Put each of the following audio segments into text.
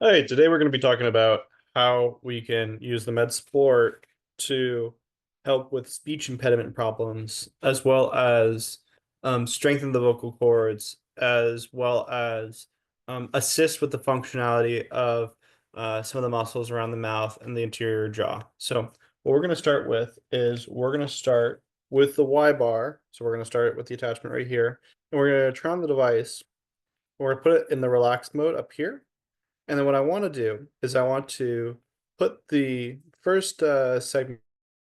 Hey, today we're going to be talking about how we can use the Medsport to help with speech impediment problems, as well as strengthen the vocal cords, as well as assist with the functionality of some of the muscles around the mouth and the interior jaw. So, what we're going to start with is we're going to start with the Y bar. So, we're going to start with the attachment right here, and we're going to turn on the device. We're going to put it in the relaxed mode up here. And then what I want to do is I want to put the first segment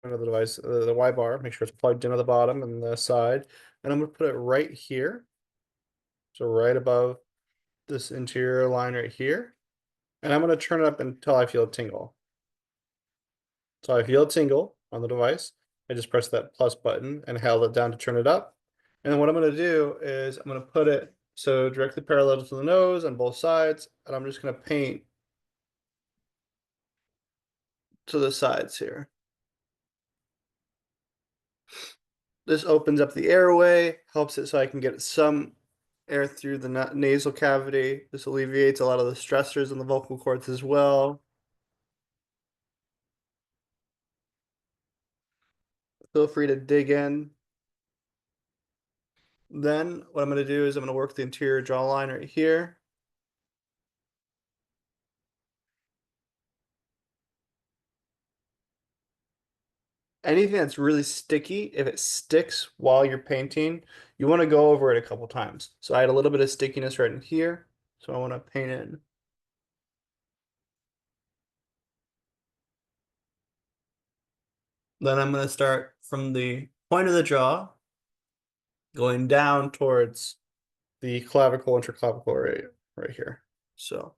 of the device, the Y bar, make sure it's plugged in at the bottom and the side, and I'm going to put it right here. So right above this interior line right here. And I'm going to turn it up until I feel a tingle. So I feel a tingle on the device. I just press that plus button and held it down to turn it up. And then what I'm going to do is I'm going to put it so directly parallel to the nose on both sides, and I'm just going to paint to the sides here. This opens up the airway, helps it so I can get some air through the nasal cavity. This alleviates a lot of the stressors in the vocal cords as well. Feel free to dig in. Then what I'm going to do is I'm going to work the interior jawline right here. Anything that's really sticky, if it sticks while you're painting, you want to go over it a couple times. So I had a little bit of stickiness right in here, so I want to paint in. Then I'm going to start from the point of the jaw, going down towards the clavicle, interclavicle right here. So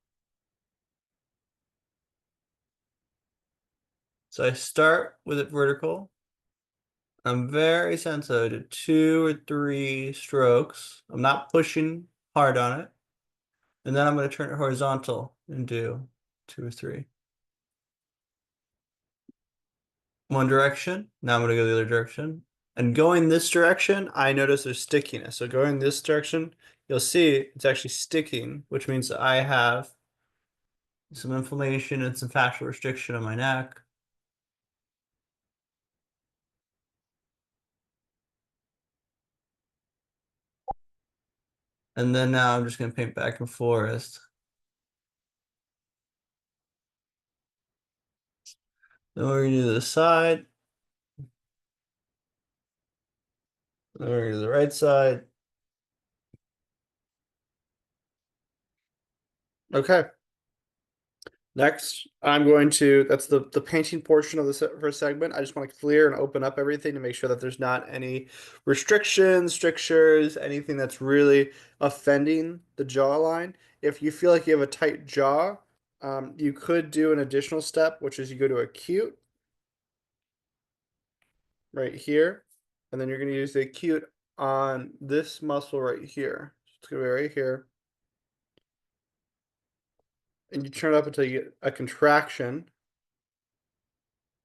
I start with it vertical. I'm very sensitive to 2 or 3 strokes. I'm not pushing hard on it. And then I'm going to turn it horizontal and do 2 or 3. One direction. Now I'm going to go the other direction. And going this direction, I notice there's stickiness. So going this direction, you'll see it's actually sticking, which means I have some inflammation and some fascial restriction on my neck. And then now I'm just going to paint back and forth. Then we're going to do the side. Then we're going to do the right side. Okay. Next, I'm going to, that's the painting portion of the first segment. I just want to clear and open up everything to make sure that there's not any restrictions, strictures, anything that's really offending the jawline. If you feel like you have a tight jaw, you could do an additional step, which is you go to acute right here, and then you're going to use the acute on this muscle right here. It's going to be right here. And you turn it up until you get a contraction.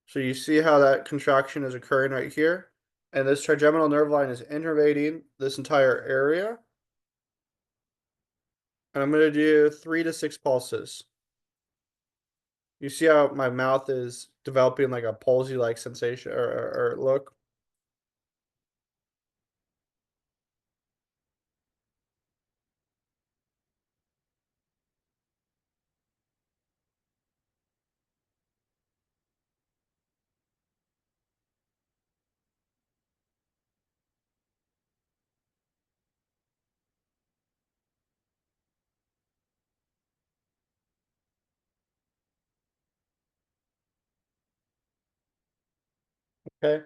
So you see how that contraction is occurring right here? And this trigeminal nerve line is innervating this entire area. And I'm going to do 3 to 6 pulses. You see how my mouth is developing like a palsy-like sensation or look? Okay.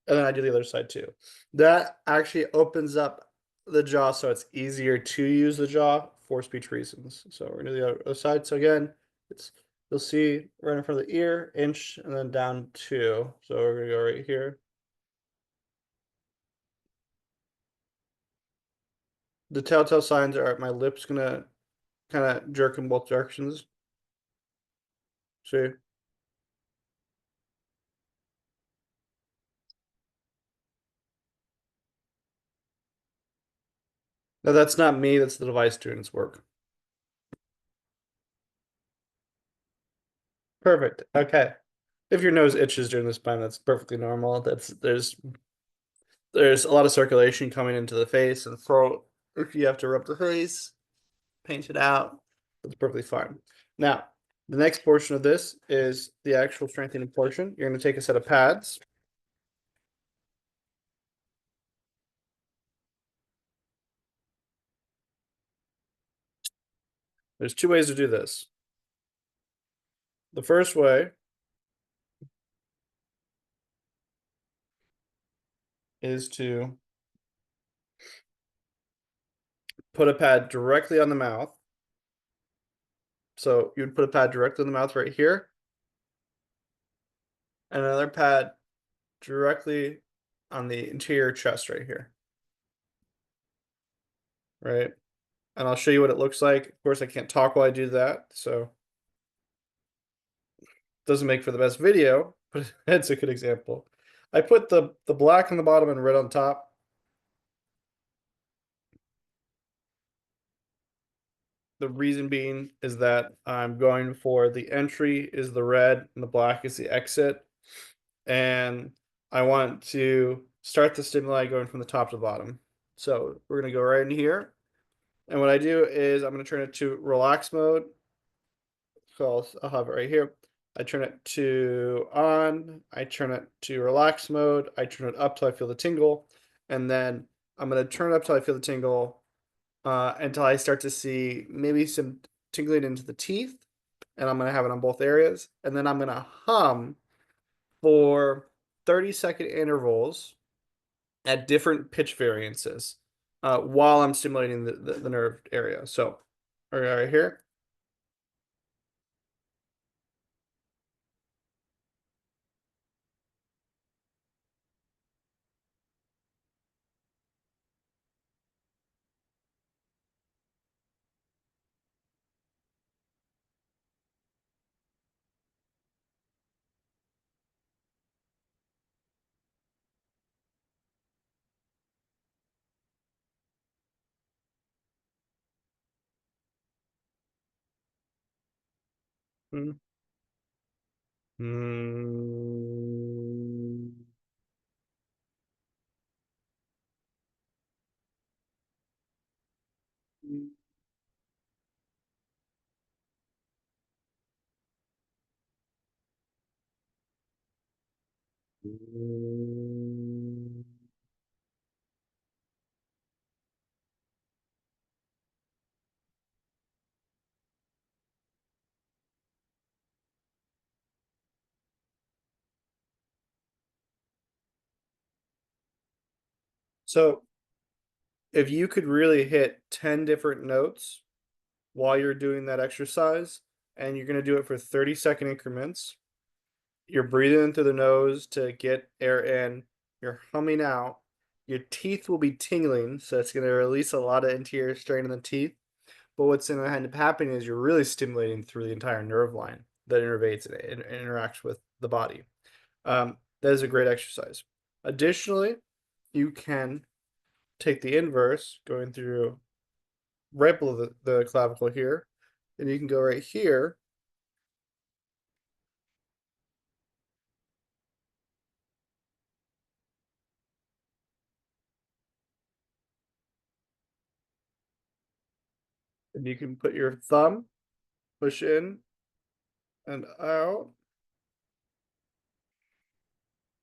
And then I do the other side too. That actually opens up the jaw so it's easier to use the jaw for speech reasons. So we're gonna do the other side. So again, it's you'll see right in front of the ear, inch, and then down 2. So we're gonna go right here. The telltale signs are my lips gonna kind of jerk in both directions. See? Now that's not me, that's the device doing its work. Perfect. Okay. If your nose itches during this time, that's perfectly normal. There's a lot of circulation coming into the face and throat. If you have to rub the face, paint it out, that's perfectly fine. Now, the next portion of this is the actual strengthening portion. You're going to take a set of pads. There's two ways to do this. The first way is to put a pad directly on the mouth. So you would put a pad directly on the mouth right here, and another pad directly on the interior chest right here. Right? And I'll show you what it looks like. Of course, I can't talk while I do that, so it doesn't make for the best video, but it's a good example. I put the black on the bottom and red on top. The reason being is that I'm going for the entry is the red and the black is the exit. And I want to start the stimuli going from the top to the bottom. So we're going to go right in here. And what I do is I'm going to turn it to relax mode. So I'll have it right here. I turn it to on. I turn it to relax mode. I turn it up till I feel the tingle. And then I'm going to turn it up till I feel the tingle until I start to see maybe some tingling into the teeth. And I'm going to have it on both areas. And then I'm going to hum for 30-second intervals at different pitch variances while I'm stimulating the nerve area. So right here. Hmm. Hmm. So if you could really hit 10 different notes while you're doing that exercise, and you're going to do it for 30-second increments, you're breathing in through the nose to get air in, you're humming out, your teeth will be tingling, so it's going to release a lot of anterior strain in the teeth. But what's going to end up happening is you're really stimulating through the entire nerve line that innervates and interacts with the body. That is a great exercise. Additionally, you can take the inverse, going through right below the clavicle here, and you can go right here. And you can put your thumb, push in and out.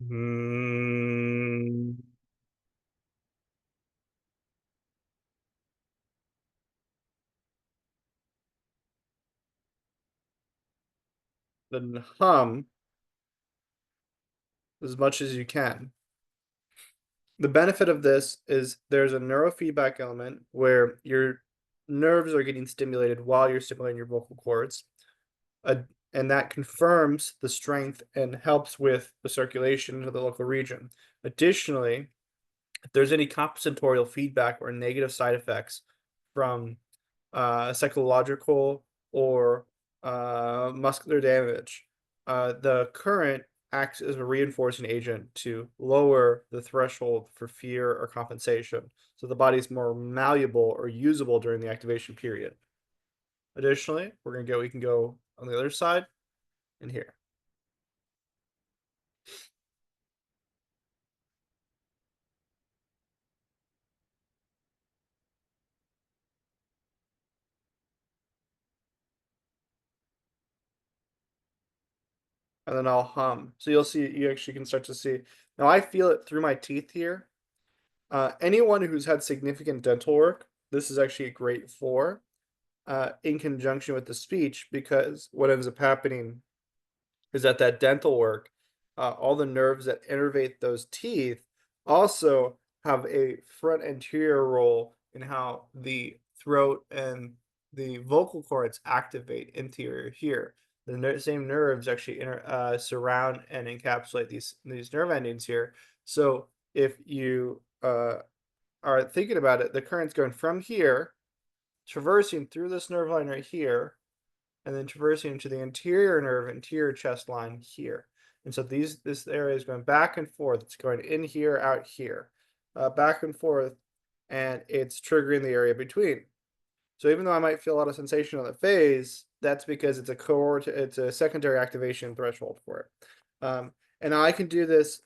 Mm. Then hum as much as you can. The benefit of this is there's a neurofeedback element where your nerves are getting stimulated while you're stimulating your vocal cords. And that confirms the strength and helps with the circulation to the local region. Additionally, if there's any compensatorial feedback or negative side effects from psychological or muscular damage, the current acts as a reinforcing agent to lower the threshold for fear or compensation, so the body's more malleable or usable during the activation period. Additionally, we can go on the other side and here. And then I'll hum. So you'll see, you actually can start to see. Now I feel it through my teeth here. Anyone who's had significant dental work, this is actually great for, in conjunction with the speech, because what ends up happening is that dental work, all the nerves that innervate those teeth also have a front anterior role in how the throat and the vocal cords activate interior here. The same nerves actually surround and encapsulate these nerve endings here. So if you are thinking about it, the current's going from here, traversing through this nerve line right here, and then traversing into the anterior nerve, anterior chest line here. And so this area is going back and forth. It's going in here, out here, back and forth, and it's triggering the area between. So even though I might feel a lot of sensation on the phase, that's because it's a secondary activation threshold for it. And I can do this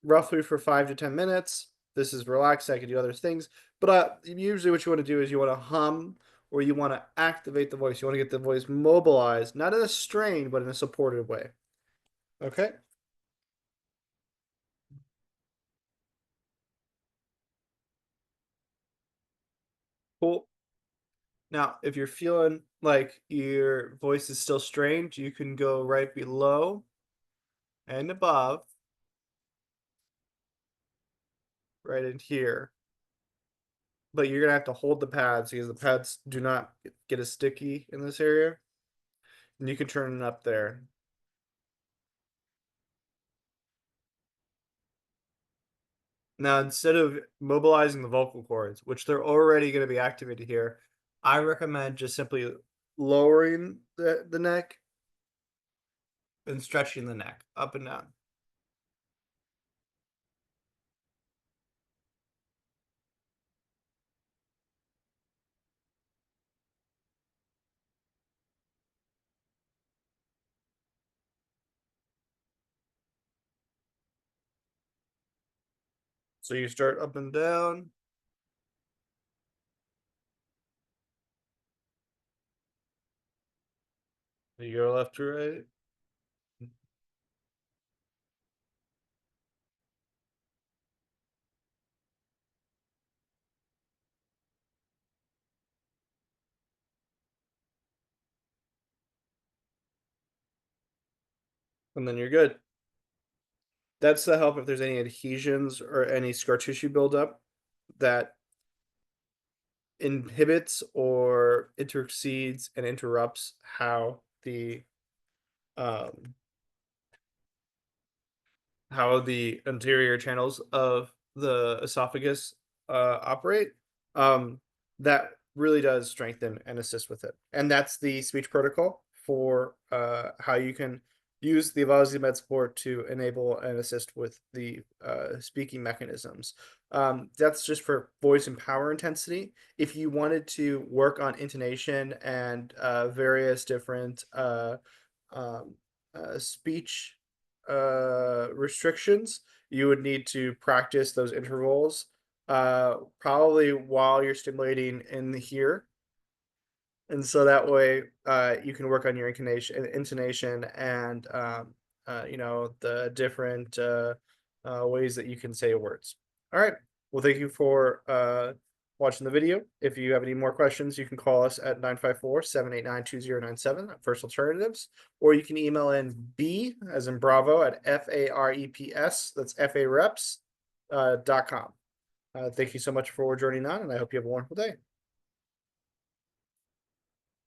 roughly for 5 to 10 minutes. This is relaxed. I can do other things, but usually what you want to do is you want to hum, or you want to activate the voice. You want to get the voice mobilized, not in a strain, but in a supported way. Okay. Cool. Now, if you're feeling like your voice is still strained, you can go right below and above, right in here. But you're gonna have to hold the pads because the pads do not get as sticky in this area. And you can turn it up there. Now, instead of mobilizing the vocal cords, which they're already going to be activated here, I recommend just simply lowering the neck and stretching the neck up and down. So you start up and down. You go left to right. And then you're good. That's to help if there's any adhesions or any scar tissue buildup that inhibits or intercedes and interrupts um, how the anterior channels of the esophagus operate. Um, that really does strengthen and assist with it. And that's the speech protocol for how you can use the Avasi Medsport to enable and assist with the speaking mechanisms. That's just for voice and power intensity. If you wanted to work on intonation and various different um, speech restrictions, you would need to practice those intervals probably while you're stimulating in here, and so that way you can work on your intonation and the different ways that you can say words. All right. Well, thank you for watching the video. If you have any more questions, you can call us at 954-789-2097 at First Alternatives, or you can email in B as in Bravo at FAREPS, that's FAREPS.com. Thank you so much for joining on, and I hope you have a wonderful day.